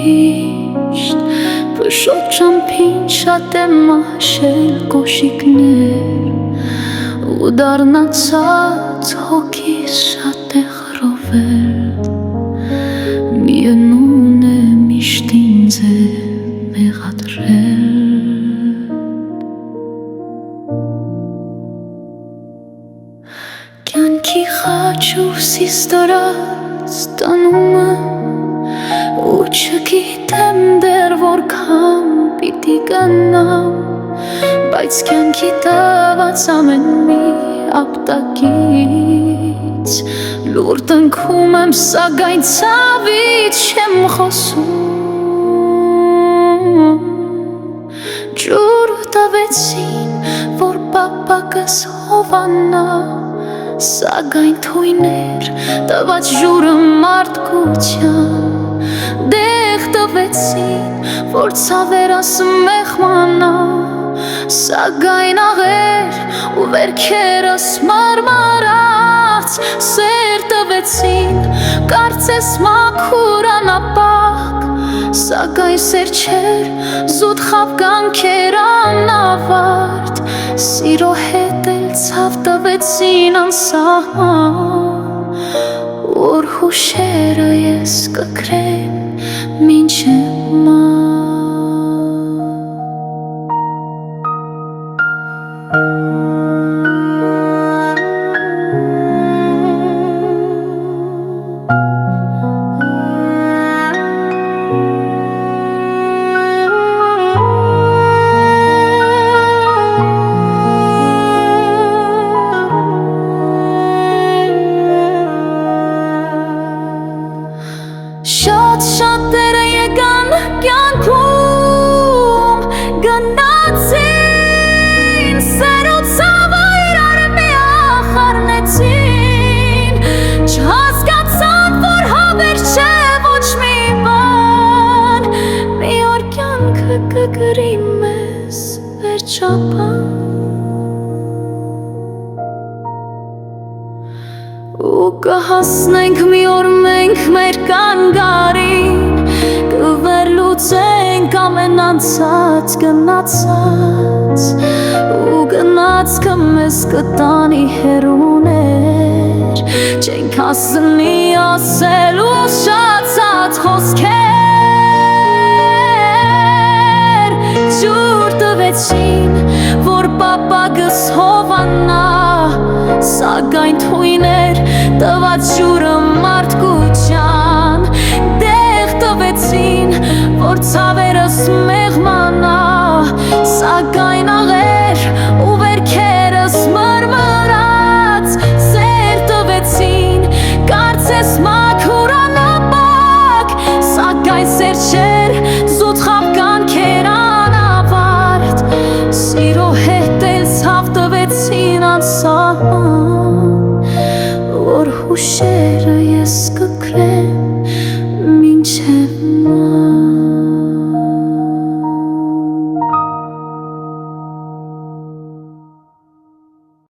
միշտ Փշոտ ճամփին շատ եմ մաշել կոշիկներ Ու դառնացած հոգիս շատ է խռովել Միևնույն է միշտ ինձ է մեղադրել Կյանքի խաչ ուսիս դրած տանում եմ Ու չգիտեմ դեռ որքան պիտի գնամ Բայց կյանքի տված ամեն մի ապտակից Լուր տնքում եմ սակայն ցավից չեմ խոսում Ջուր տվեցին որ պապակս հովանա Սակայն թույներ տված ջուրը մարդկության Դեղ տվեցին որ ցավերս մեղմանա Սակայն աղեր ու վերքերս մարմարած Սեր տվեցին կարծես մաքուր անապակ Սակայն սեր չէր զուտ խաբկանքեր անավարտ Սիրո հետ էլ ցավ տվեցին անսահման Որ հուշերը ես կքրեմ մինչև ման Շատերը եկան կյանքում Գնացին սերու ցավը իրար միախառնեցին Չհասկացան որ հավեր չէ ոչ մի բան Մի օր կյանքը կգրի մեզ վերջաբան Ու կհասնենք մի օր մենք մեր կանգարին Կվերլուծենք ամեն անցած գնացած Ու գնացքը մեզ կտանի հեռուներ Չենք հասնի ասել ուշացած խոսքեր Ջուր տվեցին որ պապակս հովանա Սակայն թույներ տված ջուրը մարդկության Դեղ տվեցին որ ցավերս մեղմանա Սակայն աղեր ու վերքերս մարմարած Սեր տվեցին կարծես մաքուր անապակ Սակայն սեր չէ